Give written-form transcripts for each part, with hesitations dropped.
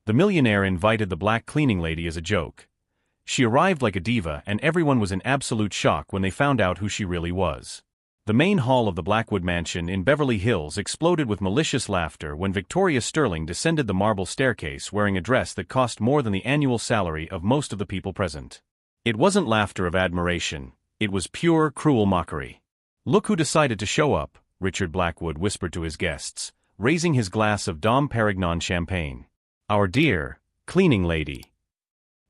The millionaire invited the black cleaning lady as a joke. She arrived like a diva and everyone was in absolute shock when they found out who she really was. The main hall of the Blackwood mansion in Beverly Hills exploded with malicious laughter when Victoria Sterling descended the marble staircase wearing a dress that cost more than the annual salary of most of the people present. It wasn't laughter of admiration, it was pure, cruel mockery. "Look who decided to show up," Richard Blackwood whispered to his guests, raising his glass of Dom Perignon champagne. "Our dear cleaning lady."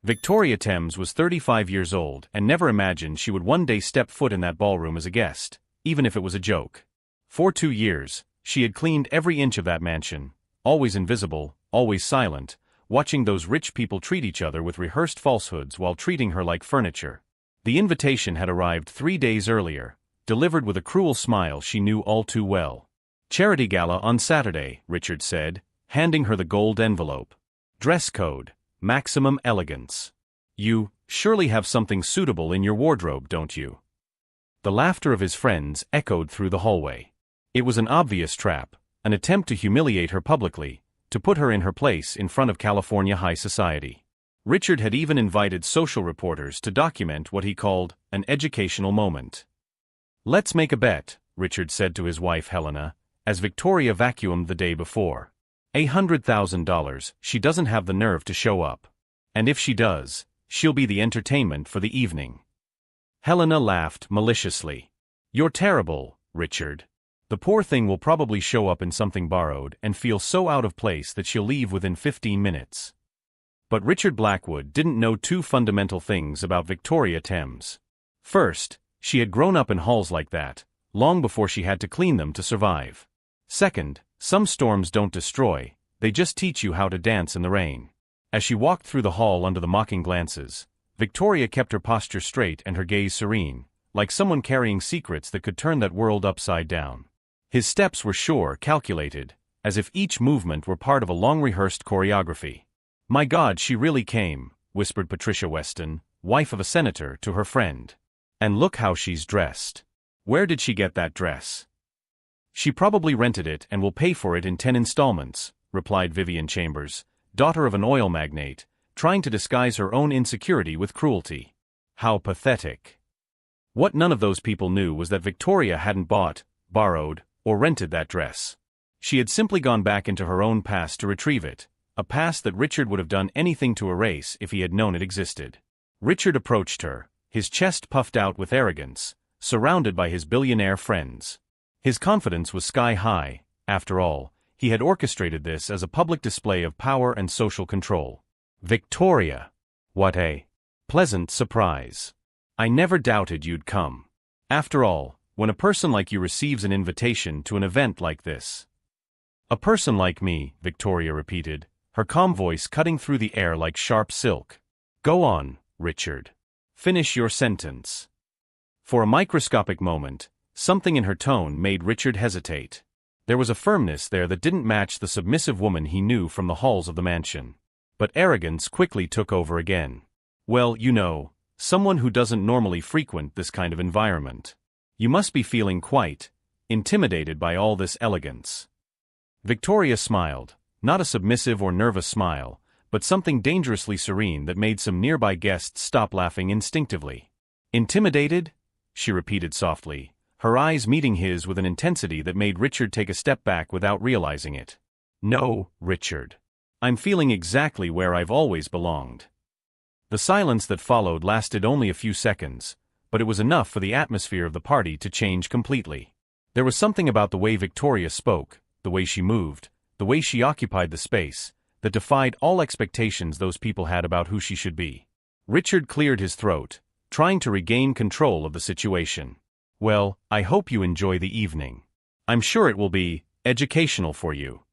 Victoria Thames was 35 years old and never imagined she would one day step foot in that ballroom as a guest, even if it was a joke. For 2 years, she had cleaned every inch of that mansion, always invisible, always silent, watching those rich people treat each other with rehearsed falsehoods while treating her like furniture. The invitation had arrived 3 days earlier, delivered with a cruel smile she knew all too well. "Charity gala on Saturday," Richard said, handing her the gold envelope. "Dress code, maximum elegance. You surely have something suitable in your wardrobe, don't you?" The laughter of his friends echoed through the hallway. It was an obvious trap, an attempt to humiliate her publicly, to put her in her place in front of California high society. Richard had even invited social reporters to document what he called an educational moment. "Let's make a bet," Richard said to his wife Helena, as Victoria vacuumed the day before. $100,000, she doesn't have the nerve to show up. And if she does, she'll be the entertainment for the evening. Helena laughed maliciously. "You're terrible, Richard. The poor thing will probably show up in something borrowed and feel so out of place that she'll leave within 15 minutes. But Richard Blackwood didn't know two fundamental things about Victoria Thames. First, she had grown up in halls like that, long before she had to clean them to survive. Second, some storms don't destroy, they just teach you how to dance in the rain. As she walked through the hall under the mocking glances, Victoria kept her posture straight and her gaze serene, like someone carrying secrets that could turn that world upside down. His steps were sure, calculated, as if each movement were part of a long-rehearsed choreography. "My God, she really came," whispered Patricia Weston, wife of a senator, to her friend. "And look how she's dressed. Where did she get that dress?" "She probably rented it and will pay for it in 10 installments, replied Vivian Chambers, daughter of an oil magnate, trying to disguise her own insecurity with cruelty. How pathetic. What none of those people knew was that Victoria hadn't bought, borrowed, or rented that dress. She had simply gone back into her own past to retrieve it, a past that Richard would have done anything to erase if he had known it existed. Richard approached her, his chest puffed out with arrogance, surrounded by his billionaire friends. His confidence was sky-high. After all, he had orchestrated this as a public display of power and social control. "Victoria! What a pleasant surprise. I never doubted you'd come. After all, when a person like you receives an invitation to an event like this." "A person like me," Victoria repeated, her calm voice cutting through the air like sharp silk. "Go on, Richard. Finish your sentence." For a microscopic moment, something in her tone made Richard hesitate. There was a firmness there that didn't match the submissive woman he knew from the halls of the mansion. But arrogance quickly took over again. "Well, you know, someone who doesn't normally frequent this kind of environment. You must be feeling quite intimidated by all this elegance." Victoria smiled, not a submissive or nervous smile, but something dangerously serene that made some nearby guests stop laughing instinctively. "Intimidated?" she repeated softly, her eyes meeting his with an intensity that made Richard take a step back without realizing it. "No, Richard. I'm feeling exactly where I've always belonged." The silence that followed lasted only a few seconds, but it was enough for the atmosphere of the party to change completely. There was something about the way Victoria spoke, the way she moved, the way she occupied the space, that defied all expectations those people had about who she should be. Richard cleared his throat, trying to regain control of the situation. "Well, I hope you enjoy the evening. I'm sure it will be educational for you."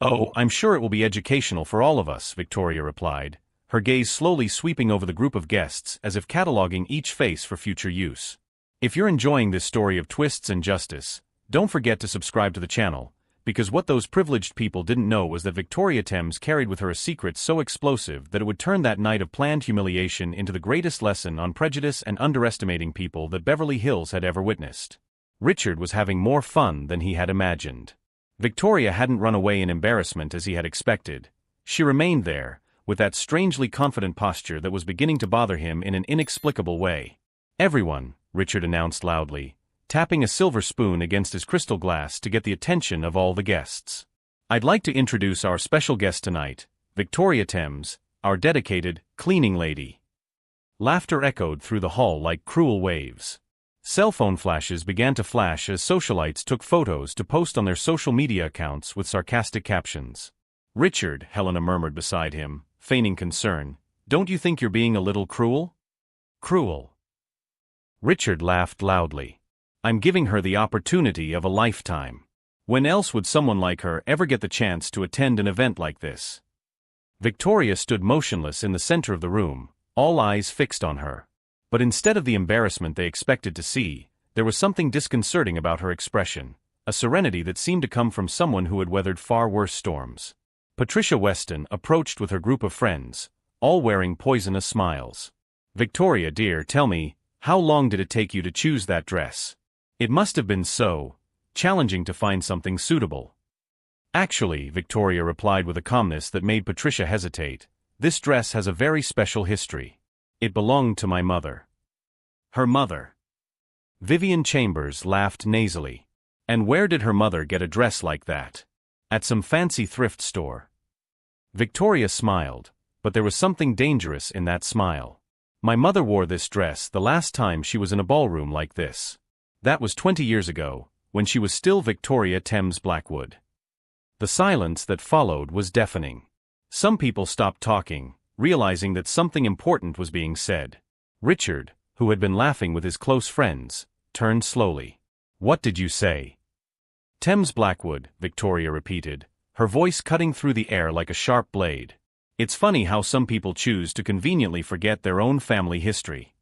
"Oh, I'm sure it will be educational for all of us," Victoria replied, her gaze slowly sweeping over the group of guests as if cataloging each face for future use. If you're enjoying this story of twists and justice, don't forget to subscribe to the channel, because what those privileged people didn't know was that Victoria Thames carried with her a secret so explosive that it would turn that night of planned humiliation into the greatest lesson on prejudice and underestimating people that Beverly Hills had ever witnessed. Richard was having more fun than he had imagined. Victoria hadn't run away in embarrassment as he had expected. She remained there, with that strangely confident posture that was beginning to bother him in an inexplicable way. "Everyone," Richard announced loudly, tapping a silver spoon against his crystal glass to get the attention of all the guests. "I'd like to introduce our special guest tonight, Victoria Thames, our dedicated cleaning lady." Laughter echoed through the hall like cruel waves. Cell phone flashes began to flash as socialites took photos to post on their social media accounts with sarcastic captions. "Richard," Helena murmured beside him, feigning concern, "don't you think you're being a little cruel?" "Cruel?" Richard laughed loudly. "I'm giving her the opportunity of a lifetime. When else would someone like her ever get the chance to attend an event like this?" Victoria stood motionless in the center of the room, all eyes fixed on her. But instead of the embarrassment they expected to see, there was something disconcerting about her expression, a serenity that seemed to come from someone who had weathered far worse storms. Patricia Weston approached with her group of friends, all wearing poisonous smiles. "Victoria dear, tell me, how long did it take you to choose that dress? It must have been so challenging to find something suitable." "Actually," Victoria replied with a calmness that made Patricia hesitate, "this dress has a very special history. It belonged to my mother." "Her mother?" Vivian Chambers laughed nasally. "And where did her mother get a dress like that? At some fancy thrift store?" Victoria smiled, but there was something dangerous in that smile. "My mother wore this dress the last time she was in a ballroom like this. That was 20 years ago, when she was still Victoria Thames Blackwood." The silence that followed was deafening. Some people stopped talking, realizing that something important was being said. Richard, who had been laughing with his close friends, turned slowly. "What did you say?" "Thames Blackwood," Victoria repeated, her voice cutting through the air like a sharp blade. "It's funny how some people choose to conveniently forget their own family history."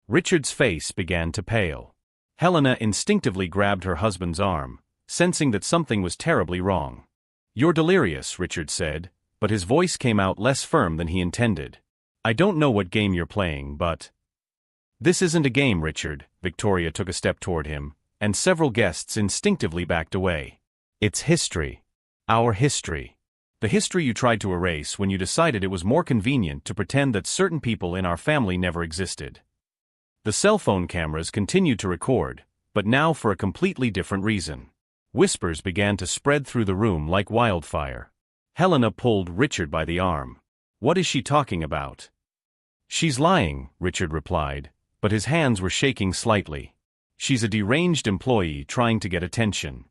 Richard's face began to pale. Helena instinctively grabbed her husband's arm, sensing that something was terribly wrong. "You're delirious," Richard said, but his voice came out less firm than he intended. "I don't know what game you're playing, but—" "This isn't a game, Richard." Victoria took a step toward him, and several guests instinctively backed away. "It's history. Our history. The history you tried to erase when you decided it was more convenient to pretend that certain people in our family never existed." The cell phone cameras continued to record, but now for a completely different reason. Whispers began to spread through the room like wildfire. Helena pulled Richard by the arm. "What is she talking about?" "She's lying," Richard replied, but his hands were shaking slightly. "She's a deranged employee trying to get attention."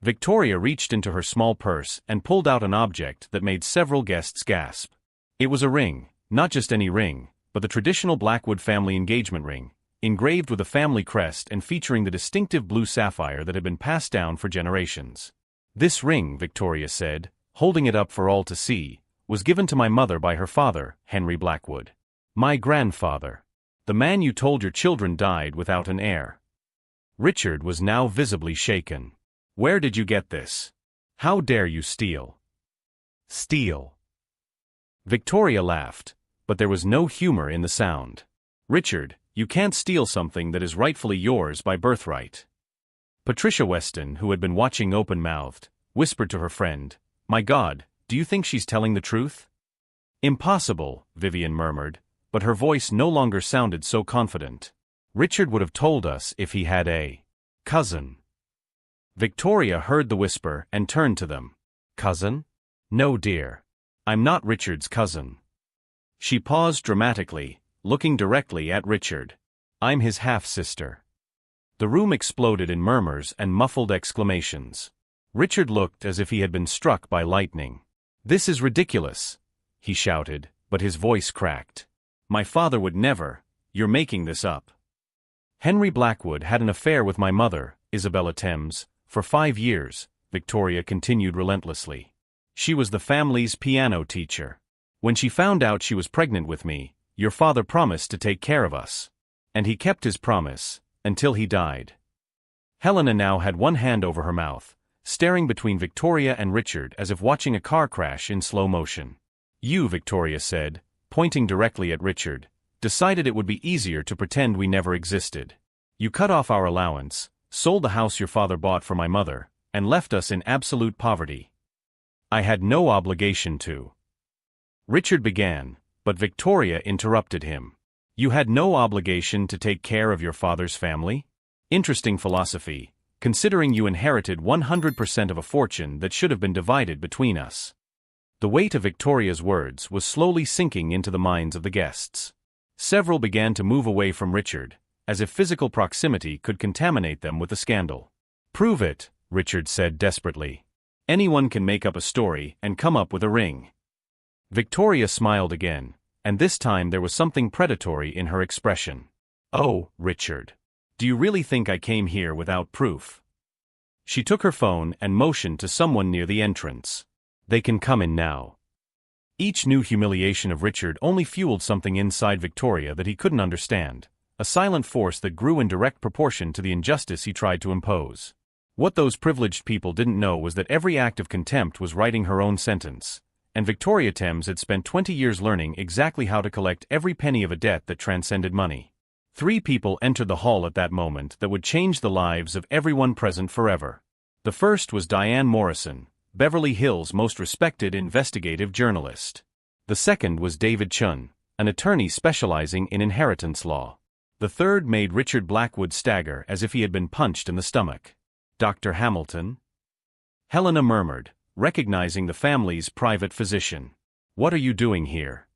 Victoria reached into her small purse and pulled out an object that made several guests gasp. It was a ring, not just any ring, but the traditional Blackwood family engagement ring, engraved with a family crest and featuring the distinctive blue sapphire that had been passed down for generations. "This ring," Victoria said, holding it up for all to see, "was given to my mother by her father, Henry Blackwood. My grandfather. The man you told your children died without an heir." Richard was now visibly shaken. "Where did you get this? How dare you steal?" "Steal?" Victoria laughed, but there was no humor in the sound. "Richard, you can't steal something that is rightfully yours by birthright." Patricia Weston, who had been watching open-mouthed, whispered to her friend, "My God, do you think she's telling the truth?" "Impossible," Vivian murmured, but her voice no longer sounded so confident. "Richard would have told us if he had a cousin." Victoria heard the whisper and turned to them. "Cousin? No, dear. I'm not Richard's cousin." She paused dramatically, looking directly at Richard. "I'm his half-sister." The room exploded in murmurs and muffled exclamations. Richard looked as if he had been struck by lightning. "This is ridiculous," he shouted, but his voice cracked. "My father would never. You're making this up." "Henry Blackwood had an affair with my mother, Isabella Thames, for 5 years," Victoria continued relentlessly. "She was the family's piano teacher. When she found out she was pregnant with me, your father promised to take care of us. And he kept his promise, until he died." Helena now had one hand over her mouth, staring between Victoria and Richard as if watching a car crash in slow motion. "You," Victoria said, pointing directly at Richard, "decided it would be easier to pretend we never existed. You cut off our allowance, sold the house your father bought for my mother, and left us in absolute poverty." I had no obligation to. Richard began, but Victoria interrupted him. You had no obligation to take care of your father's family? Interesting philosophy, considering you inherited 100% of a fortune that should have been divided between us. The weight of Victoria's words was slowly sinking into the minds of the guests. Several began to move away from Richard, as if physical proximity could contaminate them with the scandal. Prove it, Richard said desperately. Anyone can make up a story and come up with a ring. Victoria smiled again, and this time there was something predatory in her expression. Oh, Richard. Do you really think I came here without proof? She took her phone and motioned to someone near the entrance. They can come in now. Each new humiliation of Richard only fueled something inside Victoria that he couldn't understand, a silent force that grew in direct proportion to the injustice he tried to impose. What those privileged people didn't know was that every act of contempt was writing her own sentence, and Victoria Thames had spent 20 years learning exactly how to collect every penny of a debt that transcended money. 3 people entered the hall at that moment that would change the lives of everyone present forever. The first was Diane Morrison, Beverly Hills' most respected investigative journalist. The second was David Chun, an attorney specializing in inheritance law. The third made Richard Blackwood stagger as if he had been punched in the stomach. Dr. Hamilton? Helena murmured, recognizing the family's private physician. What are you doing here?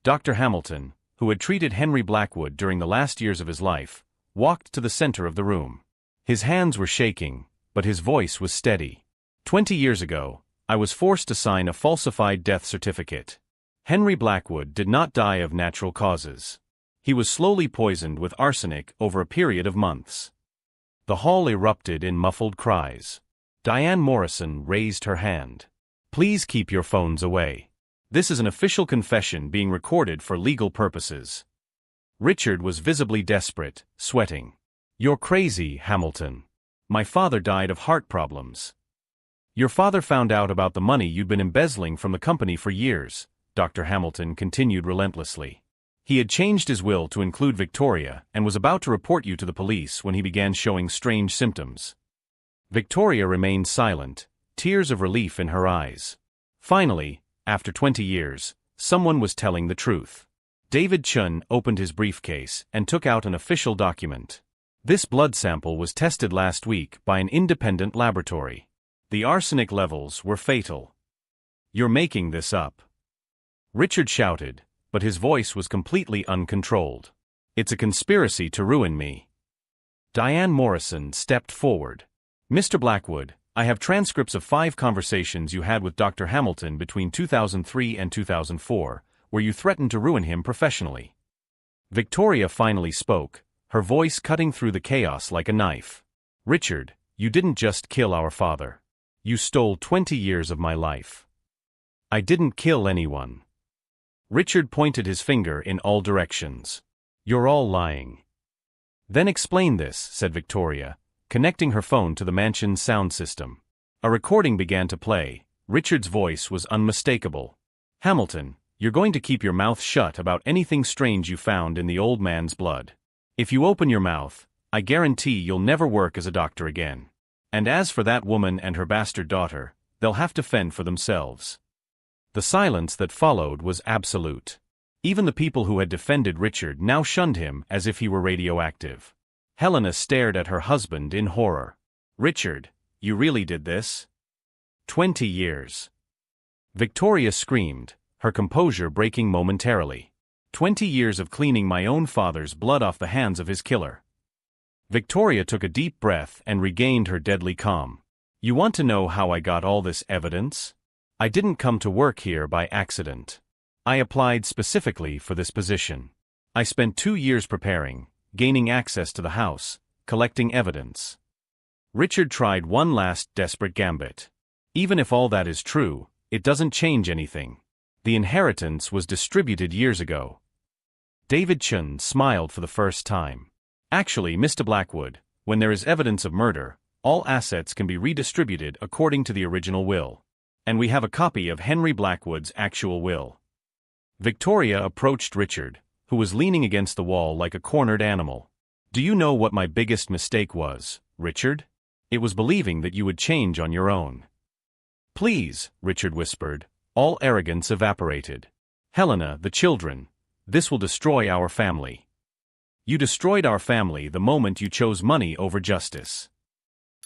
Dr. Hamilton, who had treated Henry Blackwood during the last years of his life, walked to the center of the room. His hands were shaking, but his voice was steady. 20 years ago, I was forced to sign a falsified death certificate. Henry Blackwood did not die of natural causes. He was slowly poisoned with arsenic over a period of months. The hall erupted in muffled cries. Diane Morrison raised her hand. Please keep your phones away. This is an official confession being recorded for legal purposes. Richard was visibly desperate, sweating. You're crazy, Hamilton. My father died of heart problems. Your father found out about the money you'd been embezzling from the company for years, Dr. Hamilton continued relentlessly. He had changed his will to include Victoria and was about to report you to the police when he began showing strange symptoms. Victoria remained silent, tears of relief in her eyes. Finally, after 20 years, someone was telling the truth. David Chun opened his briefcase and took out an official document. This blood sample was tested last week by an independent laboratory. The arsenic levels were fatal. You're making this up. Richard shouted, but his voice was completely uncontrolled. It's a conspiracy to ruin me. Diane Morrison stepped forward. Mr. Blackwood, I have transcripts of 5 conversations you had with Dr. Hamilton between 2003 and 2004, where you threatened to ruin him professionally. Victoria finally spoke, her voice cutting through the chaos like a knife. Richard, you didn't just kill our father. You stole 20 years of my life. I didn't kill anyone. Richard pointed his finger in all directions. You're all lying. Then explain this, said Victoria, connecting her phone to the mansion's sound system. A recording began to play. Richard's voice was unmistakable. Hamilton, you're going to keep your mouth shut about anything strange you found in the old man's blood. If you open your mouth, I guarantee you'll never work as a doctor again. And as for that woman and her bastard daughter, they'll have to fend for themselves. The silence that followed was absolute. Even the people who had defended Richard now shunned him as if he were radioactive. Helena stared at her husband in horror. Richard, you really did this? 20 years. Victoria screamed, her composure breaking momentarily. 20 years of cleaning my own father's blood off the hands of his killer. Victoria took a deep breath and regained her deadly calm. You want to know how I got all this evidence? I didn't come to work here by accident. I applied specifically for this position. I spent 2 years preparing, gaining access to the house, collecting evidence. Richard tried one last desperate gambit. Even if all that is true, it doesn't change anything. The inheritance was distributed years ago. David Chun smiled for the first time. Actually, Mr. Blackwood, when there is evidence of murder, all assets can be redistributed according to the original will. And we have a copy of Henry Blackwood's actual will. Victoria approached Richard, who was leaning against the wall like a cornered animal. Do you know what my biggest mistake was, Richard? It was believing that you would change on your own. Please, Richard whispered. All arrogance evaporated. Helena, the children. This will destroy our family. You destroyed our family the moment you chose money over justice.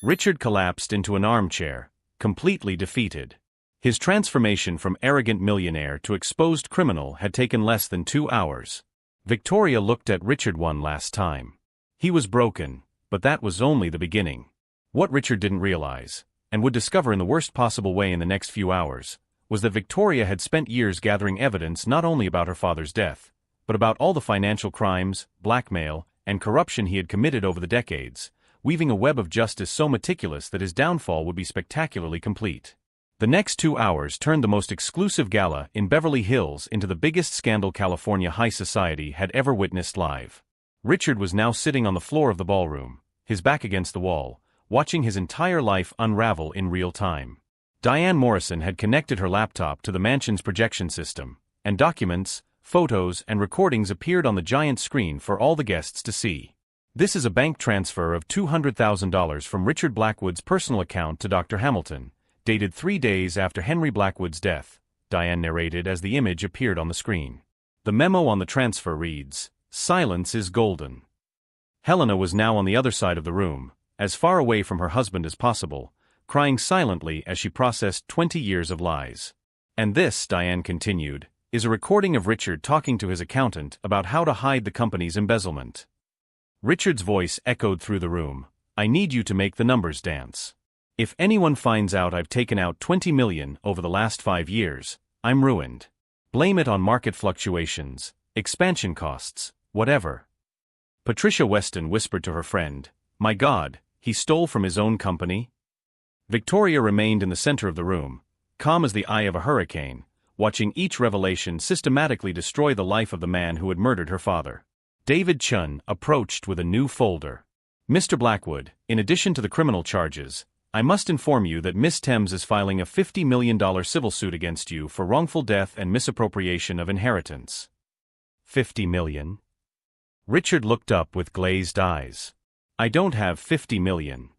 Richard collapsed into an armchair, completely defeated. His transformation from arrogant millionaire to exposed criminal had taken less than 2 hours. Victoria looked at Richard one last time. He was broken, but that was only the beginning. What Richard didn't realize, and would discover in the worst possible way in the next few hours, was that Victoria had spent years gathering evidence not only about her father's death, but about all the financial crimes, blackmail, and corruption he had committed over the decades, weaving a web of justice so meticulous that his downfall would be spectacularly complete. The next 2 hours turned the most exclusive gala in Beverly Hills into the biggest scandal California high society had ever witnessed live. Richard was now sitting on the floor of the ballroom, his back against the wall, watching his entire life unravel in real time. Diane Morrison had connected her laptop to the mansion's projection system, and documents, photos, and recordings appeared on the giant screen for all the guests to see. This is a bank transfer of $200,000 from Richard Blackwood's personal account to Dr. Hamilton, dated 3 days after Henry Blackwood's death, Diane narrated as the image appeared on the screen. The memo on the transfer reads, "Silence is golden." Helena was now on the other side of the room, as far away from her husband as possible, crying silently as she processed 20 years of lies. And this, Diane continued, is a recording of Richard talking to his accountant about how to hide the company's embezzlement. Richard's voice echoed through the room. "I need you to make the numbers dance. If anyone finds out I've taken out $20 million over the last 5 years, I'm ruined. Blame it on market fluctuations, expansion costs, whatever." Patricia Weston whispered to her friend, "My God, he stole from his own company?" Victoria remained in the center of the room, calm as the eye of a hurricane, watching each revelation systematically destroy the life of the man who had murdered her father. David Chun approached with a new folder. "Mr. Blackwood, in addition to the criminal charges, I must inform you that Miss Thames is filing a $50 million civil suit against you for wrongful death and misappropriation of inheritance." $50 million? Richard looked up with glazed eyes. "I don't have $50 million.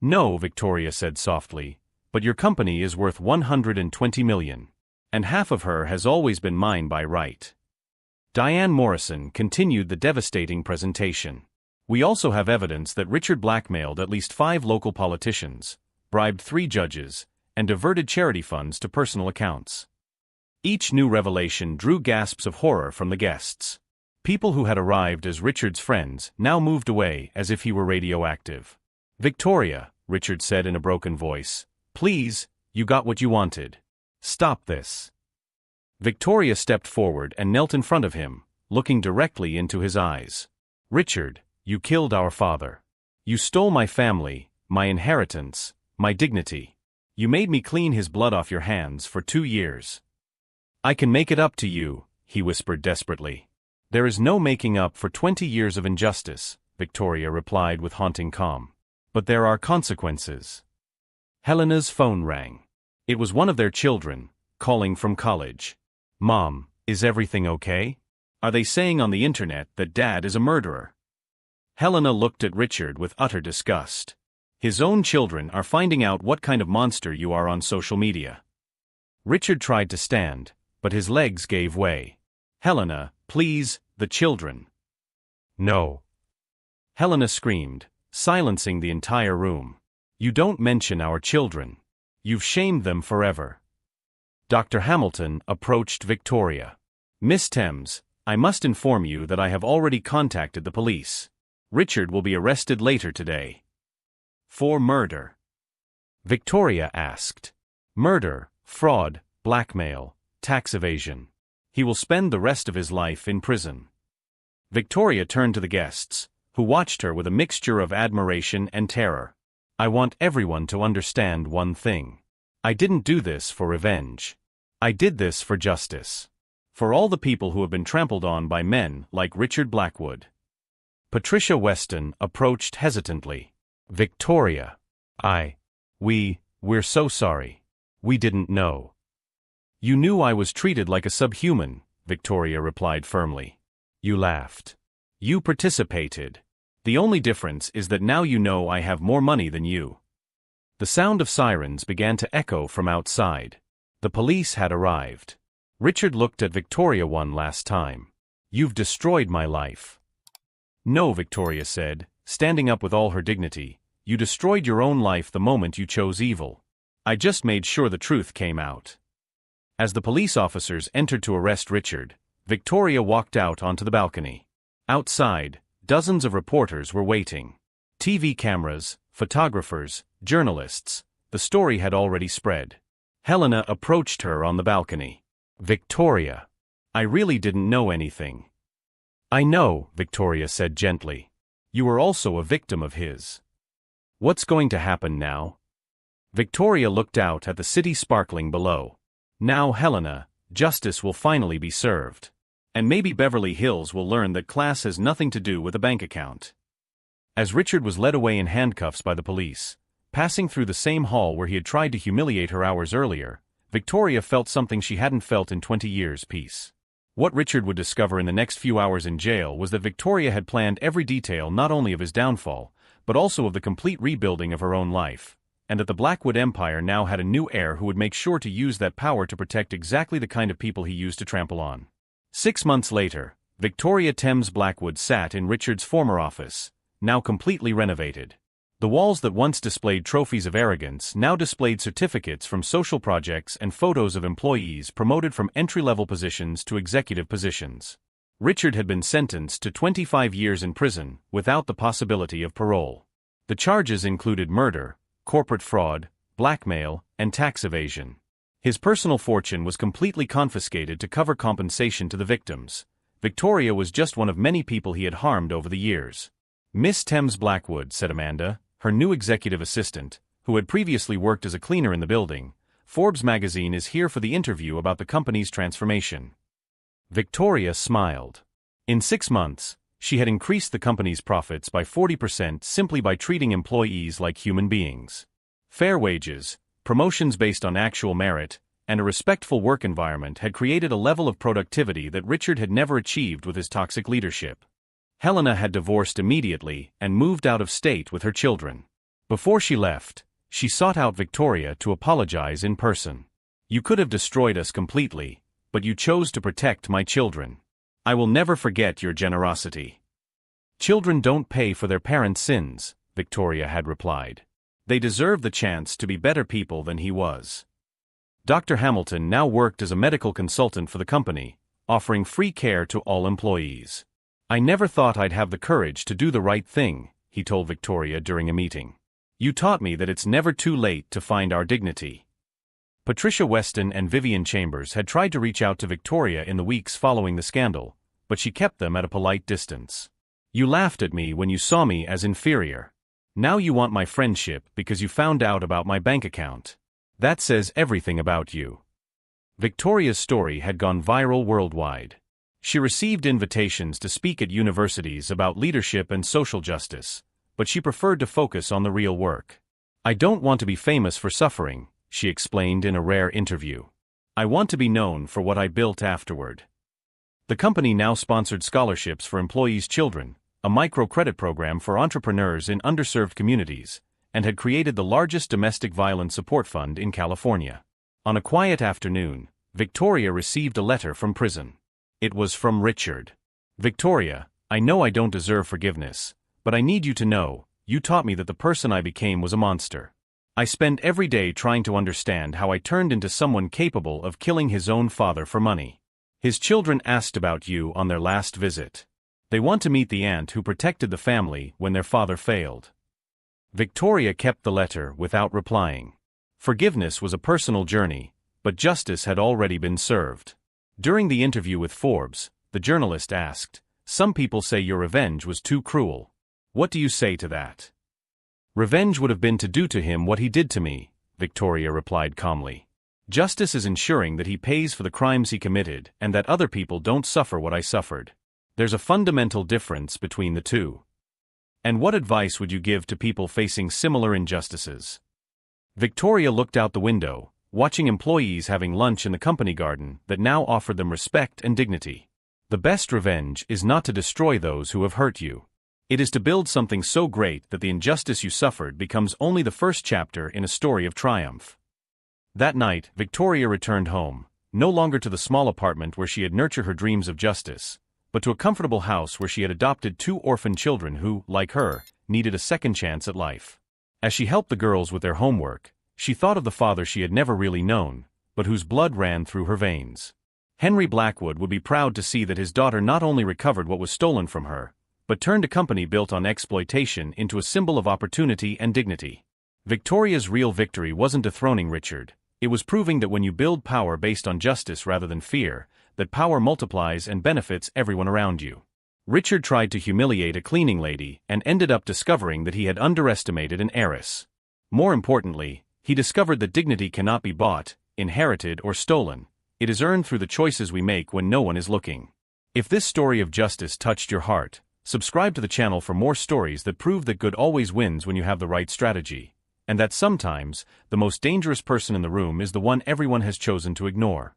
"No," Victoria said softly, "but your company is worth $120 million. And half of her has always been mine by right." Diane Morrison continued the devastating presentation. "We also have evidence that Richard blackmailed at least 5 local politicians, bribed 3 judges, and diverted charity funds to personal accounts." Each new revelation drew gasps of horror from the guests. People who had arrived as Richard's friends now moved away as if he were radioactive. "Victoria," Richard said in a broken voice, "please, you got what you wanted. Stop this." Victoria stepped forward and knelt in front of him, looking directly into his eyes. "Richard, you killed our father. You stole my family, my inheritance, my dignity. You made me clean his blood off your hands for 2 years." "I can make it up to you," he whispered desperately. "There is no making up for 20 years of injustice," Victoria replied with haunting calm. "But there are consequences." Helena's phone rang. It was one of their children, calling from college. "Mom, is everything okay? Are they saying on the internet that Dad is a murderer?" Helena looked at Richard with utter disgust. "His own children are finding out what kind of monster you are on social media." Richard tried to stand, but his legs gave way. "Helena, please, the children." "No." Helena screamed, silencing the entire room. "You don't mention our children. You've shamed them forever." Dr. Hamilton approached Victoria. "Miss Thames, I must inform you that I have already contacted the police. Richard will be arrested later today." "For murder?" Victoria asked. "Murder, fraud, blackmail, tax evasion. He will spend the rest of his life in prison." Victoria turned to the guests, who watched her with a mixture of admiration and terror. "I want everyone to understand one thing. I didn't do this for revenge. I did this for justice. For all the people who have been trampled on by men like Richard Blackwood." Patricia Weston approached hesitantly. "Victoria. We're so sorry. We didn't know." "You knew I was treated like a subhuman," Victoria replied firmly. "You laughed. You participated. The only difference is that now you know I have more money than you." The sound of sirens began to echo from outside. The police had arrived. Richard looked at Victoria one last time. "You've destroyed my life." "No," Victoria said, standing up with all her dignity. "You destroyed your own life the moment you chose evil. I just made sure the truth came out." As the police officers entered to arrest Richard, Victoria walked out onto the balcony. Outside, dozens of reporters were waiting. TV cameras, photographers, journalists. The story had already spread. Helena approached her on the balcony. "Victoria, I really didn't know anything." "I know," Victoria said gently. "You were also a victim of his. What's going to happen now?" Victoria looked out at the city sparkling below. "Now, Helena, justice will finally be served. And maybe Beverly Hills will learn that class has nothing to do with a bank account." As Richard was led away in handcuffs by the police, passing through the same hall where he had tried to humiliate her hours earlier, Victoria felt something she hadn't felt in 20 years: peace. What Richard would discover in the next few hours in jail was that Victoria had planned every detail not only of his downfall, but also of the complete rebuilding of her own life, and that the Blackwood Empire now had a new heir who would make sure to use that power to protect exactly the kind of people he used to trample on. 6 months later, Victoria Thames Blackwood sat in Richard's former office, now completely renovated. The walls that once displayed trophies of arrogance now displayed certificates from social projects and photos of employees promoted from entry-level positions to executive positions. Richard had been sentenced to 25 years in prison without the possibility of parole. The charges included murder, corporate fraud, blackmail, and tax evasion. His personal fortune was completely confiscated to cover compensation to the victims. Victoria was just one of many people he had harmed over the years. "Miss Thames Blackwood," said Amanda, her new executive assistant, who had previously worked as a cleaner in the building, "Forbes magazine is here for the interview about the company's transformation." Victoria smiled. In 6 months, she had increased the company's profits by 40% simply by treating employees like human beings. Fair wages, promotions based on actual merit, and a respectful work environment had created a level of productivity that Richard had never achieved with his toxic leadership. Helena had divorced immediately and moved out of state with her children. Before she left, she sought out Victoria to apologize in person. "You could have destroyed us completely, but you chose to protect my children. I will never forget your generosity." "Children don't pay for their parents' sins," Victoria had replied. "They deserve the chance to be better people than he was." Dr. Hamilton now worked as a medical consultant for the company, offering free care to all employees. "I never thought I'd have the courage to do the right thing," he told Victoria during a meeting. "You taught me that it's never too late to find our dignity." Patricia Weston and Vivian Chambers had tried to reach out to Victoria in the weeks following the scandal, but she kept them at a polite distance. "You laughed at me when you saw me as inferior. Now you want my friendship because you found out about my bank account. That says everything about you." Victoria's story had gone viral worldwide. She received invitations to speak at universities about leadership and social justice, but she preferred to focus on the real work. "I don't want to be famous for suffering," she explained in a rare interview. "I want to be known for what I built afterward." The company now sponsored scholarships for employees' children, a microcredit program for entrepreneurs in underserved communities, and had created the largest domestic violence support fund in California. On a quiet afternoon, Victoria received a letter from prison. It was from Richard. "Victoria, I know I don't deserve forgiveness, but I need you to know, you taught me that the person I became was a monster. I spend every day trying to understand how I turned into someone capable of killing his own father for money. His children asked about you on their last visit. They want to meet the aunt who protected the family when their father failed." Victoria kept the letter without replying. Forgiveness was a personal journey, but justice had already been served. During the interview with Forbes, the journalist asked, "Some people say your revenge was too cruel. What do you say to that?" "Revenge would have been to do to him what he did to me," Victoria replied calmly. "Justice is ensuring that he pays for the crimes he committed and that other people don't suffer what I suffered. There's a fundamental difference between the two." "And what advice would you give to people facing similar injustices?" Victoria looked out the window, watching employees having lunch in the company garden that now offered them respect and dignity. "The best revenge is not to destroy those who have hurt you. It is to build something so great that the injustice you suffered becomes only the first chapter in a story of triumph. That night, Victoria returned home, no longer to the small apartment where she had nurtured her dreams of justice, but to a comfortable house where she had adopted 2 orphan children who, like her, needed a second chance at life. As she helped the girls with their homework, she thought of the father she had never really known, but whose blood ran through her veins. Henry Blackwood would be proud to see that his daughter not only recovered what was stolen from her, but turned a company built on exploitation into a symbol of opportunity and dignity. Victoria's real victory wasn't dethroning Richard. It was proving that when you build power based on justice rather than fear, that power multiplies and benefits everyone around you. Richard tried to humiliate a cleaning lady and ended up discovering that he had underestimated an heiress. More importantly, he discovered that dignity cannot be bought, inherited, or stolen. It is earned through the choices we make when no one is looking. If this story of justice touched your heart, subscribe to the channel for more stories that prove that good always wins when you have the right strategy, and that sometimes, the most dangerous person in the room is the one everyone has chosen to ignore.